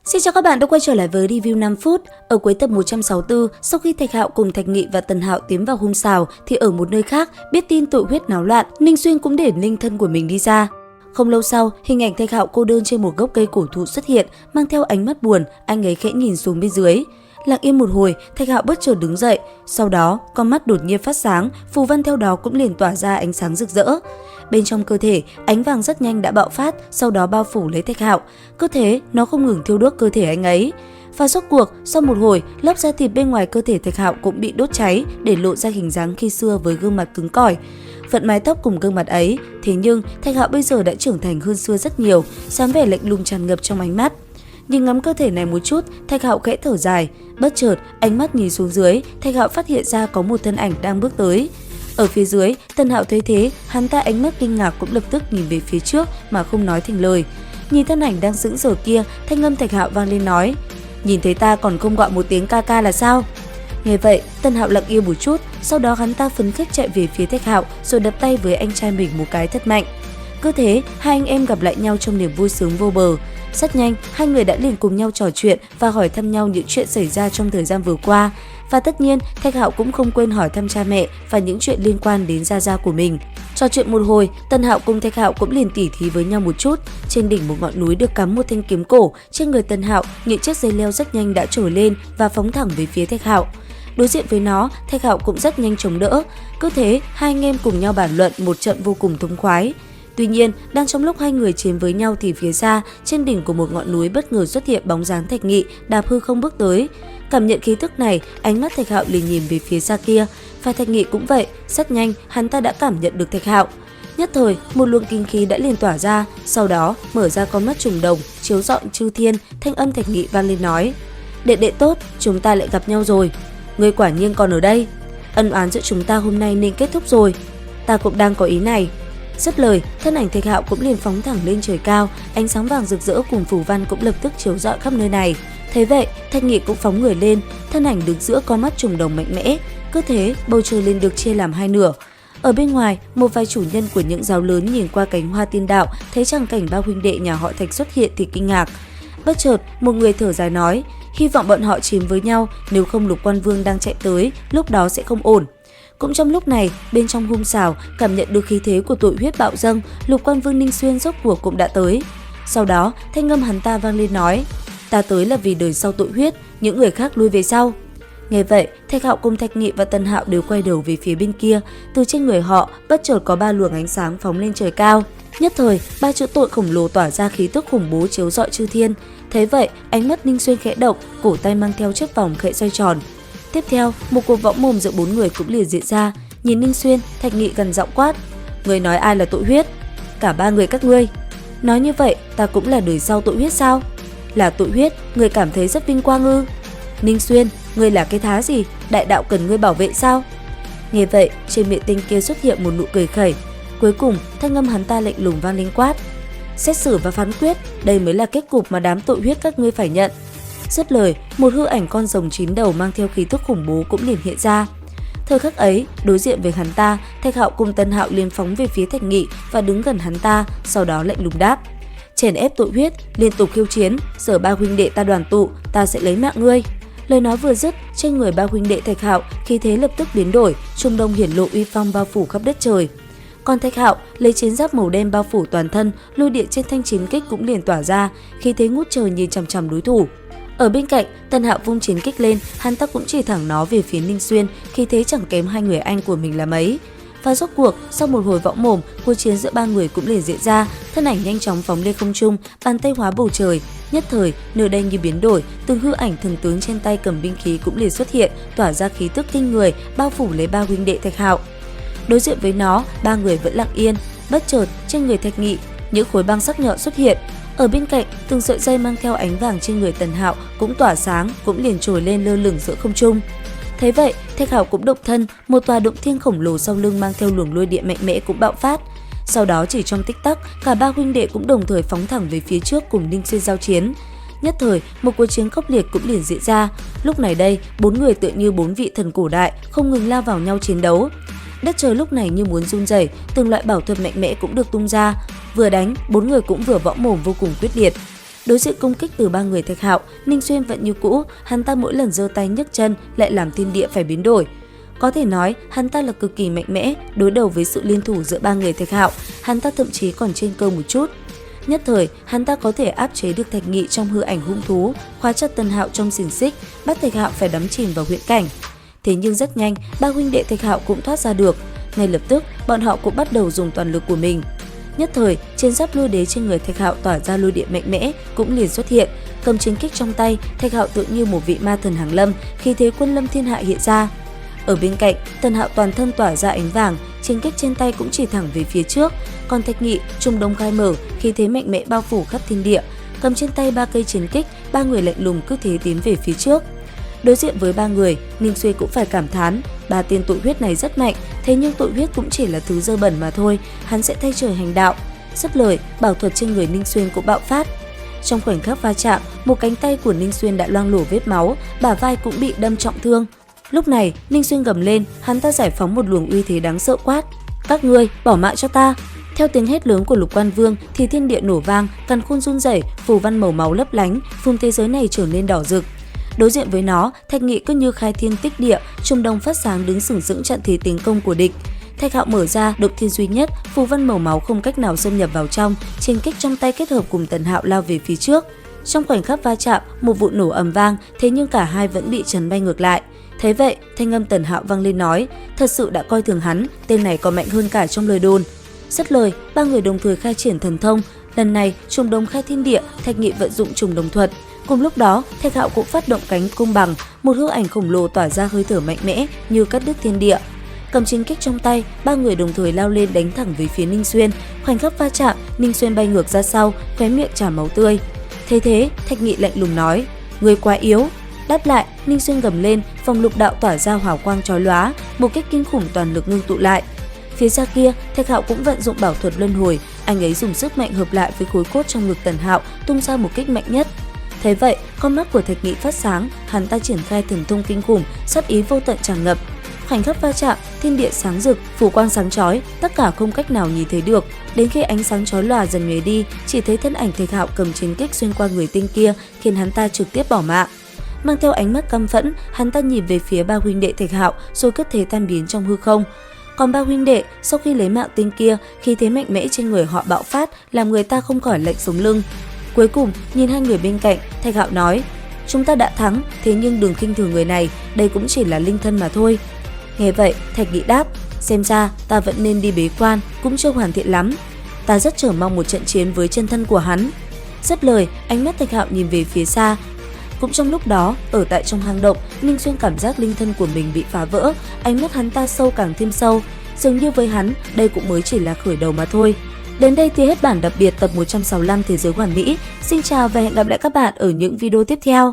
Xin chào các bạn đã quay trở lại với review 5 phút. Ở cuối tập 164, sau khi Thạch Hạo cùng Thạch Nghị và Tần Hạo tiến vào hung xào thì ở một nơi khác, biết tin tội huyết náo loạn, Ninh Xuyên cũng để linh thân của mình đi ra. Không lâu sau, hình ảnh Thạch Hạo cô đơn trên một gốc cây cổ thụ xuất hiện, mang theo ánh mắt buồn, anh ấy khẽ nhìn xuống bên dưới. Lặng im một hồi, Thạch Hạo bất chợt đứng dậy, sau đó con mắt đột nhiên phát sáng, phù văn theo đó cũng liền tỏa ra ánh sáng rực rỡ. Bên trong cơ thể, ánh vàng rất nhanh đã bạo phát, sau đó bao phủ lấy Thạch Hạo, cứ thế nó không ngừng thiêu đốt cơ thể anh ấy. Và rốt cuộc, sau một hồi, lớp da thịt bên ngoài cơ thể Thạch Hạo cũng bị đốt cháy để lộ ra hình dáng khi xưa với gương mặt cứng cỏi. Vận mái tóc cùng gương mặt ấy, thế nhưng Thạch Hạo bây giờ đã trưởng thành hơn xưa rất nhiều, dáng vẻ lạnh lùng tràn ngập trong ánh mắt. Nhìn ngắm cơ thể này một chút, Thạch Hạo khẽ thở dài, bất chợt ánh mắt nhìn xuống dưới, Thạch Hạo phát hiện ra có một thân ảnh đang bước tới. Ở phía dưới, Tần Hạo thấy thế, hắn ta ánh mắt kinh ngạc cũng lập tức nhìn về phía trước mà không nói thành lời. Nhìn thân ảnh đang sững sờ kia, thanh âm Thạch Hạo vang lên nói: "Nhìn thấy ta còn không gọi một tiếng ca ca là sao?" Nghe vậy, Tần Hạo lặng im một chút, sau đó hắn ta phấn khích chạy về phía Thạch Hạo rồi đập tay với anh trai mình một cái thật mạnh. Cứ thế, hai anh em gặp lại nhau trong niềm vui sướng vô bờ. Rất nhanh, hai người đã liền cùng nhau trò chuyện và hỏi thăm nhau những chuyện xảy ra trong thời gian vừa qua. Và tất nhiên, Thạch Hạo cũng không quên hỏi thăm cha mẹ và những chuyện liên quan đến gia gia của mình. Trò chuyện một hồi, Tần Hạo cùng Thạch Hạo cũng liền tỉ thí với nhau một chút. Trên đỉnh một ngọn núi được cắm một thanh kiếm cổ, trên người Tần Hạo những chiếc dây leo rất nhanh đã trồi lên và phóng thẳng về phía Thạch Hạo. Đối diện với nó, Thạch Hạo cũng rất nhanh chống đỡ. Cứ thế, hai anh em cùng nhau bàn luận một trận vô cùng thống khoái. Tuy nhiên, đang trong lúc hai người chiến với nhau thì phía xa, trên đỉnh của một ngọn núi bất ngờ xuất hiện bóng dáng Thạch Nghị đạp hư không bước tới. Cảm nhận khí tức này, ánh mắt Thạch Hạo liền nhìn về phía xa kia, và Thạch Nghị cũng vậy, rất nhanh hắn ta đã cảm nhận được Thạch Hạo. Nhất thời, một luồng kinh khí đã liền tỏa ra, sau đó mở ra con mắt trùng đồng, chiếu rọi chư thiên, thanh âm Thạch Nghị vang lên nói: "Đệ đệ tốt, chúng ta lại gặp nhau rồi. Ngươi quả nhiên còn ở đây. Ân oán giữa chúng ta hôm nay nên kết thúc rồi. Ta cũng đang có ý này." Dứt lời, thân ảnh Thạch Hạo cũng liền phóng thẳng lên trời cao, ánh sáng vàng rực rỡ cùng phù văn cũng lập tức chiếu rọi khắp nơi này. Thế vậy, Thạch Nghị cũng phóng người lên, thân ảnh đứng giữa con mắt trùng đồng mạnh mẽ. Cứ thế, bầu trời liền được chia làm hai nửa. Ở bên ngoài, một vài chủ nhân của những giáo lớn nhìn qua cánh hoa tiên đạo, thấy tràng cảnh ba huynh đệ nhà họ Thạch xuất hiện thì kinh ngạc. Bất chợt, một người thở dài nói: "Hy vọng bọn họ chiến với nhau, nếu không Lục Quan Vương đang chạy tới, lúc đó sẽ không ổn." Cũng trong lúc này, bên trong hung xào, cảm nhận được khí thế của tội huyết bạo dâng, Lục Quan Vương Ninh Xuyên rốt cuộc cũng đã tới. Sau đó, thanh âm hắn ta vang lên nói: "Ta tới là vì đời sau tội huyết, những người khác lui về sau." Nghe vậy, Thạch Hạo cùng Thạch Nghị và Tần Hạo đều quay đầu về phía bên kia, từ trên người họ bất chợt có ba luồng ánh sáng phóng lên trời cao. Nhất thời, ba chữ tội khổng lồ tỏa ra khí tức khủng bố chiếu rọi chư thiên. Thế vậy, ánh mắt Ninh Xuyên khẽ động, cổ tay mang theo chiếc vòng khẽ xoay tròn. Tiếp theo, một cuộc võng mồm giữa bốn người cũng liền diễn ra. Nhìn Ninh Xuyên, Thạch Nghị gần giọng quát: "Người nói ai là tội huyết?" "Cả ba người các ngươi." "Nói như vậy, ta cũng là đời sau tội huyết sao?" "Là tội huyết, người cảm thấy rất vinh quang ư?" "Ninh Xuyên, ngươi là cái thá gì, đại đạo cần ngươi bảo vệ sao?" Nghe vậy, trên miệng tinh kia xuất hiện một nụ cười khẩy. Cuối cùng, thanh âm hắn ta lạnh lùng vang lên quát: "Xét xử và phán quyết, đây mới là kết cục mà đám tội huyết các ngươi phải nhận." Dứt lời, một hư ảnh con rồng 9 đầu mang theo khí tức khủng bố cũng liền hiện ra. Thời khắc ấy, đối diện với hắn ta, Thạch Hạo cùng Tần Hạo liền phóng về phía Thạch Nghị và đứng gần hắn ta, sau đó lạnh lùng đáp: "Chèn ép tội huyết, liên tục khiêu chiến, giờ ba huynh đệ ta đoàn tụ, ta sẽ lấy mạng ngươi." Lời nói vừa dứt, trên người ba huynh đệ Thạch Hạo khí thế lập tức biến đổi, trung đông hiển lộ uy phong bao phủ khắp đất trời. Còn Thạch Hạo lấy chiến giáp màu đen bao phủ toàn thân, lôi điện trên thanh chiến kích cũng liền tỏa ra, khí thế ngút trời nhìn chằm chằm đối thủ. Ở bên cạnh, Tần Hạo vung chiến kích lên, hắn ta cũng chỉ thẳng nó về phía Ninh Xuyên, khí thế chẳng kém hai người anh của mình là mấy. Và rốt cuộc, sau một hồi võng mồm, cuộc chiến giữa ba người cũng liền diễn ra, thân ảnh nhanh chóng phóng lên không trung, bàn tay hóa bầu trời. Nhất thời, nơi đây như biến đổi, từng hư ảnh thần tướng trên tay cầm binh khí cũng liền xuất hiện, tỏa ra khí tức kinh người, bao phủ lấy ba huynh đệ Thạch Hạo. Đối diện với nó, ba người vẫn lặng yên. Bất chợt, trên người Thạch Nghị, những khối băng sắc nhọn xuất hiện. Ở bên cạnh, từng sợi dây mang theo ánh vàng trên người Tần Hạo cũng tỏa sáng, cũng liền trồi lên lơ lửng giữa không trung. Thế vậy, Thạch Hạo cũng động thân, một tòa động thiên khổng lồ sau lưng mang theo luồng lôi điện mạnh mẽ cũng bạo phát. Sau đó chỉ trong tích tắc, cả ba huynh đệ cũng đồng thời phóng thẳng về phía trước cùng Ninh Xuyên giao chiến. Nhất thời, một cuộc chiến khốc liệt cũng liền diễn ra. Lúc này đây, bốn người tựa như bốn vị thần cổ đại, không ngừng lao vào nhau chiến đấu. Đất trời lúc này như muốn rung rẩy, từng loại bảo thuật mạnh mẽ cũng được tung ra. Vừa đánh, bốn người cũng vừa võng mồm vô cùng quyết liệt. Đối diện công kích từ ba người Thạch Hạo, Ninh Xuyên vẫn như cũ, hắn ta mỗi lần giơ tay nhấc chân lại làm thiên địa phải biến đổi. Có thể nói, hắn ta là cực kỳ mạnh mẽ, đối đầu với sự liên thủ giữa ba người Thạch Hạo, hắn ta thậm chí còn trên cơ một chút. Nhất thời, hắn ta có thể áp chế được Thạch Nghị trong hư ảnh hung thú, khóa chặt Tần Hạo trong xiềng xích, bắt Thạch Hạo phải đắm chìm vào huyễn cảnh. Thế nhưng rất nhanh, ba huynh đệ Thạch Hạo cũng thoát ra được. Ngay lập tức, bọn họ cũng bắt đầu dùng toàn lực của mình. Nhất thời, trên giáp lôi đế trên người Thạch Hạo tỏa ra lôi điện mạnh mẽ cũng liền xuất hiện. Cầm chiến kích trong tay, Thạch Hạo tựa như một vị ma thần hàng lâm, khí thế quân lâm thiên hạ hiện ra. Ở bên cạnh, Tần Hạo toàn thân tỏa ra ánh vàng, chiến kích trên tay cũng chỉ thẳng về phía trước. Còn Thạch Nghị trung đông khai mở, khí thế mạnh mẽ bao phủ khắp thiên địa. Cầm trên tay ba cây chiến kích, ba người lạnh lùng cứ thế tiến về phía trước. Đối diện với ba người, Ninh Xuyên cũng phải cảm thán, ba tên tội huyết này rất mạnh, thế nhưng tội huyết cũng chỉ là thứ dơ bẩn mà thôi, hắn sẽ thay trời hành đạo. Dứt lời, bảo thuật trên người Ninh Xuyên cũng bạo phát. Trong khoảnh khắc va chạm, một cánh tay của Ninh Xuyên đã loang lổ vết máu, bả vai cũng bị đâm trọng thương. Lúc này, Ninh Xuyên gầm lên, hắn ta giải phóng một luồng uy thế đáng sợ quát: "Các ngươi, bỏ mạng cho ta!" Theo tiếng hét lớn của Lục Quan Vương thì thiên địa nổ vang, càn khôn run rẩy, phù văn màu máu lấp lánh, vùng thế giới này trở nên đỏ rực. Đối diện với nó, Thạch Nghị cứ như khai thiên tích địa, trung đông phát sáng đứng sừng sững chặn thế tiến công của địch. Thạch Hạo mở ra động thiên duy nhất, phù văn màu máu không cách nào xâm nhập vào trong, chiến kích trong tay kết hợp cùng Tần Hạo lao về phía trước. Trong khoảnh khắc va chạm, một vụ nổ ầm vang, thế nhưng cả hai vẫn bị chấn bay ngược lại. Thế vậy, thanh âm Tần Hạo vang lên nói: "Thật sự đã coi thường hắn, tên này còn mạnh hơn cả trong lời đồn." Dứt lời, ba người đồng thời khai triển thần thông. Lần này, trùng đồng khai thiên địa, Thạch Nghị vận dụng trùng đồng thuật. Cùng lúc đó, Thạch Hạo cũng phát động cánh công bằng, một hư ảnh khổng lồ tỏa ra hơi thở mạnh mẽ như cắt đứt thiên địa. Cầm chiến kích trong tay, ba người đồng thời lao lên đánh thẳng về phía Ninh Xuyên. Khoảnh khắc va chạm, Ninh Xuyên bay ngược ra sau, khóe miệng tràn máu tươi. Thấy thế, Thạch Nghị lạnh lùng nói: "Ngươi quá yếu." Đáp lại, Ninh Xuyên gầm lên, phòng lục đạo tỏa ra hào quang chói lóa, một kích kinh khủng toàn lực ngưng tụ lại. Phía xa kia, Thạch Hạo cũng vận dụng bảo thuật luân hồi, anh ấy dùng sức mạnh hợp lại với khối cốt trong ngực Tần Hạo, tung ra một kích mạnh nhất. Thế vậy, con mắt của Thạch Nghị phát sáng, hắn ta triển khai thần thông kinh khủng, sát ý vô tận tràn ngập. Khoảnh khắc va chạm, thiên địa sáng rực, phù quang sáng chói, tất cả không cách nào nhìn thấy được. Đến khi ánh sáng chói lòa dần nhòe đi, chỉ thấy thân ảnh Thạch Hạo cầm chiến kích xuyên qua người tên kia, khiến hắn ta trực tiếp bỏ mạng. Mang theo ánh mắt căm phẫn, hắn ta nhìn về phía ba huynh đệ Thạch Hạo, rồi cất thế tan biến trong hư không. Còn ba huynh đệ, sau khi lấy mạng tên kia, khí thế mạnh mẽ trên người họ bạo phát, làm người ta không khỏi lạnh sống lưng. Cuối cùng, nhìn hai người bên cạnh, Thạch Hạo nói: "Chúng ta đã thắng, thế nhưng đừng khinh thường người này, đây cũng chỉ là linh thân mà thôi." Nghe vậy, Thạch Nghị đáp: "Xem ra ta vẫn nên đi bế quan, cũng chưa hoàn thiện lắm. Ta rất chờ mong một trận chiến với chân thân của hắn." Dứt lời, ánh mắt Thạch Hạo nhìn về phía xa. Cũng trong lúc đó, ở tại trong hang động, Ninh Xuyên cảm giác linh thân của mình bị phá vỡ, ánh mắt hắn ta sâu càng thêm sâu. Dường như với hắn, đây cũng mới chỉ là khởi đầu mà thôi. Đến đây thì hết bản đặc biệt tập 165 Thế giới hoàn mỹ. Xin chào và hẹn gặp lại các bạn ở những video tiếp theo.